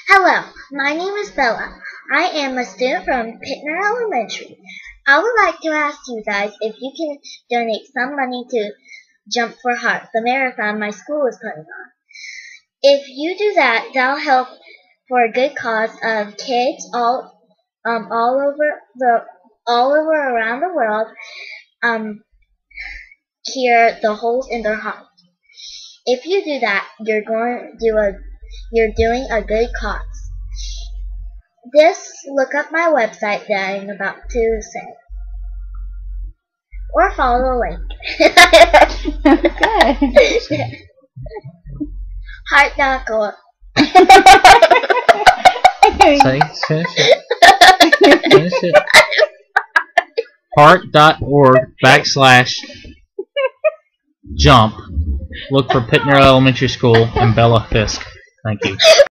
Hello, my name is Bella. I am a student from Pittner Elementary. I would like to ask you guys if you can donate some money to Jump for Heart, the marathon my school is putting on. If you do that, that'll help for a good cause of kids all over around the world cure the holes in their heart. If you do that, you're doing a good cause. Just look up my website that I'm about to say. Or follow the link. Okay. Heart.org. Finish it. Finish it. Heart.org/jump. Look for Pittner Elementary School and Bella Fisk. Thank you.